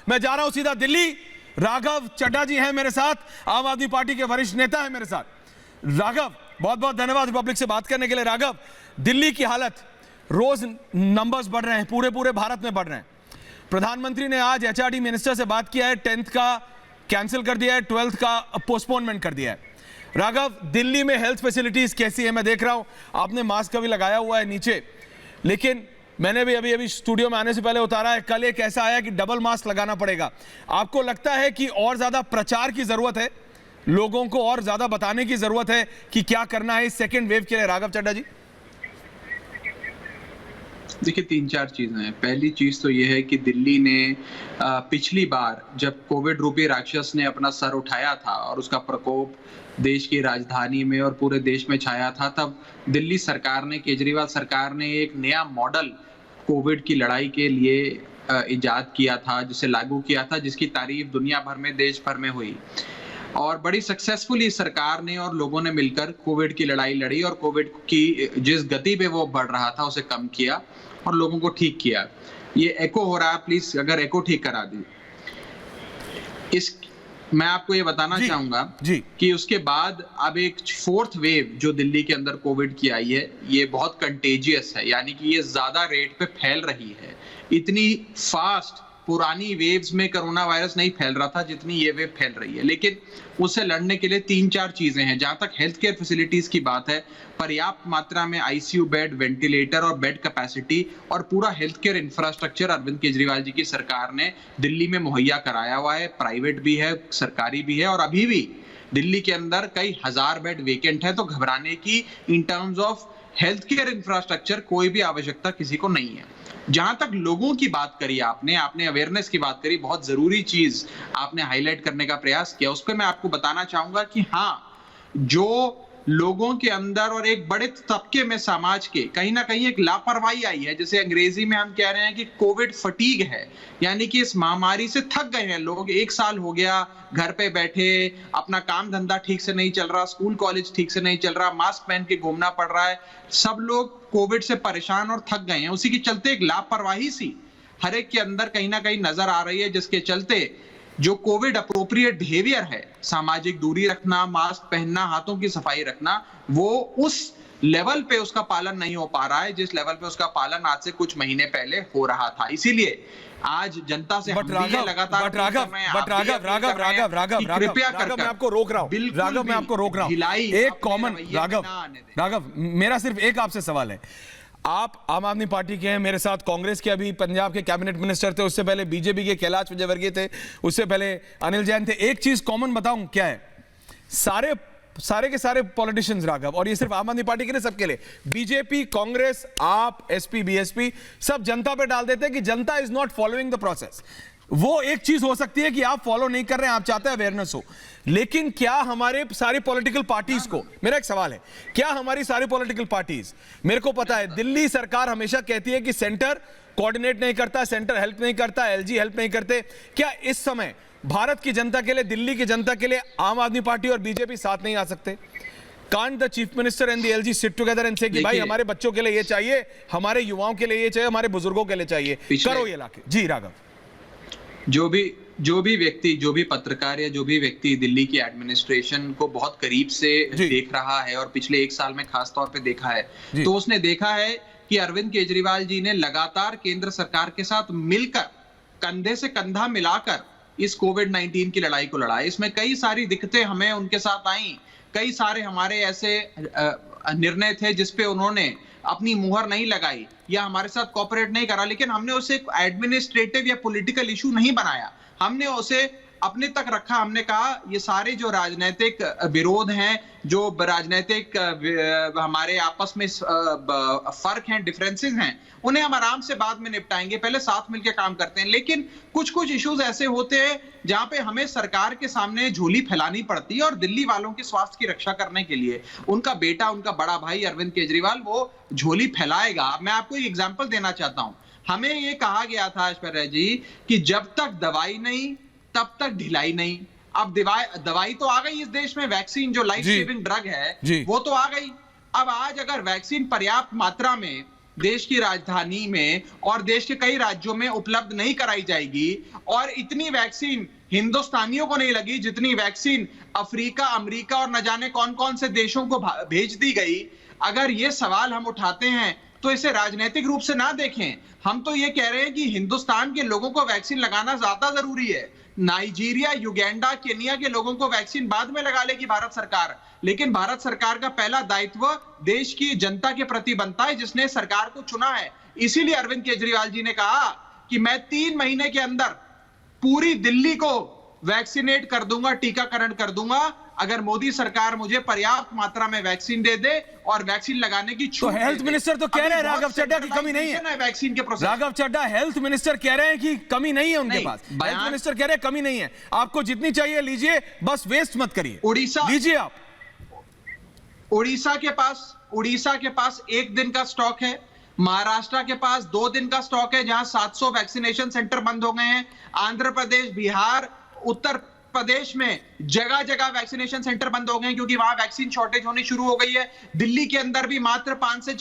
मैं जा रहा हूं सीधा दिल्ली। राघव चड्ढा जी हैं मेरे साथ, आम आदमी पार्टी के वरिष्ठ नेता हैं मेरे साथ। राघव, बहुत बहुत धन्यवाद रिपब्लिक से बात करने के लिए। राघव, दिल्ली की हालत, रोज नंबर्स बढ़ रहे हैं, पूरे भारत में बढ़ रहे हैं। प्रधानमंत्री ने आज एचआरडी मिनिस्टर से बात किया है, 10th का कैंसिल कर दिया है, 12th का पोस्टपोनमेंट कर दिया है। राघव, दिल्ली में हेल्थ फैसिलिटीज कैसी है? मैं देख रहा हूं आपने मास्क भी लगाया हुआ है नीचे, लेकिन मैंने भी अभी स्टूडियो में आने से पहले उतारा है, कल एक ऐसा आया कि डबल मास्क लगाना पड़ेगा। आपको लगता है कि और ज्यादा प्रचार की जरूरत है, लोगों को और ज्यादा बताने की जरूरत है कि क्या करना है इस सेकेंड वेव के लिए? राघव चड्ढा जी, देखिए 3-4 चीजें हैं। पहली चीज तो यह है कि दिल्ली ने पिछली बार जब कोविड रूपी राक्षस ने अपना सर उठाया था और उसका प्रकोप देश की राजधानी में और पूरे देश में छाया था, तब दिल्ली सरकार ने, केजरीवाल सरकार ने एक नया मॉडल कोविड की लड़ाई के लिए इजाद किया था, जिसे लागू किया था, जिसकी तारीफ दुनिया भर में, देश भर में हुई और बड़ी सक्सेसफुली सरकार ने और लोगों ने मिलकर कोविड की लड़ाई लड़ी और कोविड की जिस गति पे वो बढ़ रहा था उसे कम किया और लोगों को ठीक किया। ये एको हो रहा है, प्लीज अगर एको ठीक करा दी। मैं आपको ये बताना चाहूंगा कि उसके बाद अब एक 4th वेव जो दिल्ली के अंदर कोविड की आई है, ये बहुत कंटेजियस है, यानी कि ये ज्यादा रेट पे फैल रही है। इतनी फास्ट पुरानी वेव्स में कोरोना वायरस नहीं फैल रहा था जितनी ये वेव फैल रही है, लेकिन उससे लड़ने के लिए 3-4 चीजें हैं। जहां तक हेल्थ केयर फैसिलिटीज की बात है, पर्याप्त मात्रा में आईसीयू बेड, वेंटिलेटर और बेड कैपेसिटी और पूरा health care infrastructure Arvind Kejriwal ji की सरकार ने दिल्ली में मुहैया कराया हुआ है। प्राइवेट भी है, सरकारी भी है और अभी भी दिल्ली के अंदर कई हजार बेड वेकेंट है। तो घबराने की in terms of health care infrastructure कोई भी आवश्यकता किसी को नहीं है। जहां तक लोगों की बात करी आपने अवेयरनेस की बात करी, बहुत जरूरी चीज आपने हाईलाइट करने का प्रयास किया। उस पर मैं आपको बताना चाहूंगा कि हाँ, जो लोगों के अंदर और एक बड़े तबके में समाज के कहीं ना कहीं एक लापरवाही आई है, जिसे अंग्रेजी में हम कह रहे हैं कि कोविड फटीग है, यानी कि इस महामारी से थक गए हैं लोग। 1 साल हो गया घर पे बैठे, अपना काम धंधा ठीक से नहीं चल रहा, स्कूल कॉलेज ठीक से नहीं चल रहा, मास्क पहन के घूमना पड़ रहा है। सब लोग कोविड से परेशान और थक गए हैं। उसी के चलते एक लापरवाही सी हर एक के अंदर कहीं ना कहीं नजर आ रही है, जिसके चलते जो कोविड अप्रोप्रिएट बिहेवियर है, सामाजिक दूरी रखना, मास्क पहनना, हाथों की सफाई रखना, वो उस लेवल पे उसका पालन नहीं हो पा रहा है जिस लेवल पे उसका पालन आज से कुछ महीने पहले हो रहा था। इसीलिए आज जनता से लगातार मैं आपको रोक रहा हूं। एक कॉमन राघव, मेरा सिर्फ एक आपसे सवाल है। आप आम आदमी पार्टी के हैं, मेरे साथ कांग्रेस के अभी पंजाब के कैबिनेट मिनिस्टर थे, उससे पहले बीजेपी के कैलाश विजयवर्गीय थे, उससे पहले अनिल जैन थे। एक चीज कॉमन बताऊं क्या है? सारे के सारे पॉलिटिशियंस राघव, और ये सिर्फ आम आदमी पार्टी के लिए, सबके लिए, बीजेपी, कांग्रेस, आप, एसपी, बीएसपी, सब जनता पे डाल देते हैं कि जनता is not following the process. वो एक चीज हो सकती है कि आप फॉलो नहीं कर रहे हैं, आप चाहते हैं अवेयरनेस हो, लेकिन क्या हमारे सारी पॉलिटिकल पार्टीज को, मेरा एक सवाल है, क्या हमारी सारी पॉलिटिकल पार्टीज, मेरे को पता है दिल्ली सरकार हमेशा कहती है कि सेंटर कोऑर्डिनेट नहीं करता, सेंटर हेल्प नहीं करता, एलजी हेल्प नहीं करते, क्या इस समय भारत की जनता के लिए, दिल्ली की जनता के लिए आम आदमी पार्टी और बीजेपी साथ नहीं आ सकते? Can't the chief minister and the LG sit together and से कि भाई हमारे बच्चों के लिए ये चाहिए, हमारे युवाओं के लिए ये चाहिए, हमारे बुजुर्गों के लिए चाहिए, करो ये लाके। जी राघव, जो भी व्यक्ति, जो भी पत्रकार या जो भी व्यक्ति दिल्ली की एडमिनिस्ट्रेशन को बहुत करीब से देख रहा है और पिछले 1 साल में खास तौर पे देखा है, तो उसने देखा है कि अरविंद केजरीवाल जी ने लगातार केंद्र सरकार के साथ मिलकर, कंधे से कंधा मिलाकर इस कोविड-19 की लड़ाई को लड़ा। इसमें कई सारी दिक्कतें हमें उनके साथ आई, कई सारे हमारे ऐसे निर्णय थे जिसपे उन्होंने अपनी मुहर नहीं लगाई या हमारे साथ कोऑपरेट नहीं करा, लेकिन हमने उसे एडमिनिस्ट्रेटिव या पॉलिटिकल इशू नहीं बनाया, हमने उसे अपने तक रखा। हमने कहा ये सारे जो राजनीतिक विरोध हैं, जो राजनीतिक हमारे आपस में फर्क हैं, डिफरेंसेस हैं, उन्हें हम आराम से बाद में निपटाएंगे, पहले साथ मिलकर काम करते हैं। लेकिन कुछ इश्यूज ऐसे होते हैं जहां पे हमें सरकार के सामने झोली फैलानी पड़ती है और दिल्ली वालों के स्वास्थ्य की रक्षा करने के लिए उनका बेटा, उनका बड़ा भाई अरविंद केजरीवाल वो झोली फैलाएगा। मैं आपको एक एग्जांपल देना चाहता हूं। हमें ये कहा गया था ऐश्वर्या जी कि जब तक दवाई नहीं तब तक ढिलाई नहीं। अब दवाई तो आ गई इस देश में, वैक्सीन जो लाइफ सेविंग ड्रग है वो तो आ गई। अब आज अगर वैक्सीन पर्याप्त मात्रा में देश की राजधानी में और देश के कई राज्यों में उपलब्ध नहीं कराई जाएगी, और इतनी वैक्सीन हिंदुस्तानियों को नहीं लगी जितनी वैक्सीन अफ्रीका, अमेरिका और न जाने कौन कौन से देशों को भेज दी गई। अगर ये सवाल हम उठाते हैं तो इसे राजनीतिक रूप से ना देखें। हम तो ये कह रहे हैं कि हिंदुस्तान के लोगों को वैक्सीन लगाना ज्यादा जरूरी है। नाइजीरिया, युगांडा, केनिया के लोगों को वैक्सीन बाद में लगा लेगी भारत सरकार, लेकिन भारत सरकार का पहला दायित्व देश की जनता के प्रति बनता है जिसने सरकार को चुना है। इसीलिए अरविंद केजरीवाल जी ने कहा कि मैं 3 महीने के अंदर पूरी दिल्ली को वैक्सीनेट कर दूंगा, टीकाकरण कर दूंगा, अगर मोदी सरकार मुझे पर्याप्त मात्रा में वैक्सीन दे दे और वैक्सीन लगाने की छूट। तो हेल्थ मिनिस्टर तो कह रहे हैं राघव चड्ढा की कमी नहीं है वैक्सीन के process. Raghav Chadha health minister कह रहे हैं कि कमी नहीं है उनके पास। हेल्थ मिनिस्टर कह रहे हैं कमी नहीं है, आपको जितनी चाहिए लीजिए, बस वेस्ट मत करिए। उड़ीसा लीजिए आप। उड़ीसा के पास 1 दिन का स्टॉक है, महाराष्ट्र के पास 2 दिन का स्टॉक है जहां 700 वैक्सीनेशन सेंटर बंद हो गए हैं। आंध्र प्रदेश, बिहार, उत्तर प्रदेश में जगह जगह वैक्सीनेशन सेंटर बंद हो गए हैं क्योंकि वहां वैक्सीन शॉर्टेज होनी शुरू हो गई है। दिल्ली के अंदर भी मात्र 5 से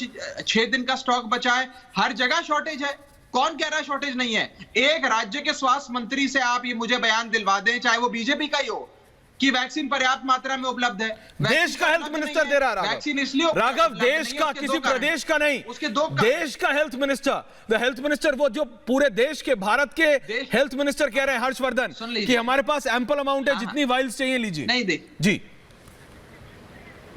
6 दिन का स्टॉक बचा है। हर जगह शॉर्टेज है। कौन कह रहा है शॉर्टेज नहीं है? एक राज्य के स्वास्थ्य मंत्री से आप ये मुझे बयान दिलवा दें, चाहे वो बीजेपी का ही हो, कि वैक्सीन पर्याप्त मात्रा में उपलब्ध है। देश का हेल्थ मिनिस्टर दे रहा है वैक्सीन, इसलिए राघव देश का, किसी प्रदेश का नहीं, उसके 2 देश का हेल्थ मिनिस्टर वो जो पूरे देश के, भारत के हेल्थ मिनिस्टर कह रहे हैं हर्षवर्धन कि हमारे पास एम्पल अमाउंट है, जितनी वाइल्स चाहिए लीजिए। नहीं दे जी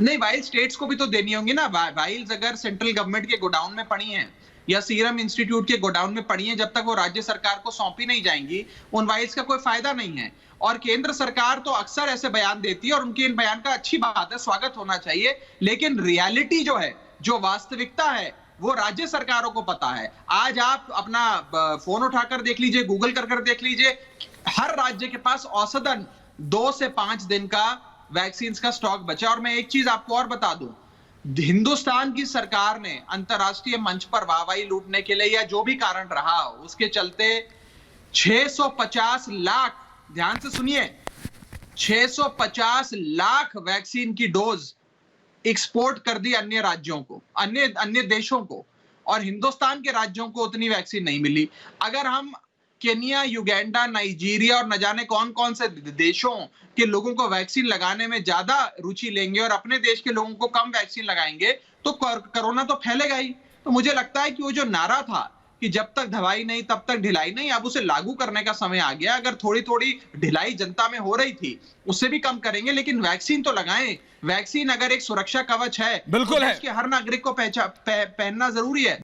नहीं, वाइल्स स्टेट्स को भी तो देनी होंगी ना। वाइल्स अगर सेंट्रल गवर्नमेंट के गोडाउन में पड़ी हैं या सीरम इंस्टीट्यूट के गोडाउन में पड़ी हैं, जब तक वो राज्य सरकार को सौंपी नहीं जाएंगी उन वाइल्स का कोई फायदा नहीं है। और केंद्र सरकार तो अक्सर ऐसे बयान देती है और उनके इन बयान का अच्छी बात है, स्वागत होना चाहिए, लेकिन रियलिटी जो है, जो वास्तविकता है, वो राज्य सरकारों को पता है। आज आप अपना फोन उठाकर देख लीजिए, गूगल कर देख लीजिए, हर राज्य के पास औसतन 2 से 5 दिन का वैक्सीन का स्टॉक बचा। और मैं एक चीज आपको और बता दूं, हिंदुस्तान की सरकार ने अंतरराष्ट्रीय मंच पर वाहवाही लूटने के लिए या जो भी कारण रहा उसके चलते 650 लाख, ध्यान से सुनिए, 650 लाख वैक्सीन की डोज एक्सपोर्ट कर दी अन्य राज्यों को, अन्य देशों को, और हिंदुस्तान के राज्यों को उतनी वैक्सीन नहीं मिली। अगर हम केनिया, युगांडा, नाइजीरिया और न जाने कौन कौन से देशों के लोगों को वैक्सीन लगाने में ज्यादा रुचि लेंगे और अपने देश के लोगों को कम वैक्सीन लगाएंगे तो कोरोना तो फैलेगा ही। तो मुझे लगता है कि वो जो नारा था कि जब तक दवाई नहीं तब तक ढिलाई नहीं, अब उसे लागू करने का समय आ गया। अगर थोड़ी थोड़ी ढिलाई जनता में हो रही थी उससे भी कम करेंगे, लेकिन वैक्सीन तो लगाएं। वैक्सीन अगर एक सुरक्षा कवच है, बिल्कुल तो है, हर नागरिक को पहनना जरूरी है।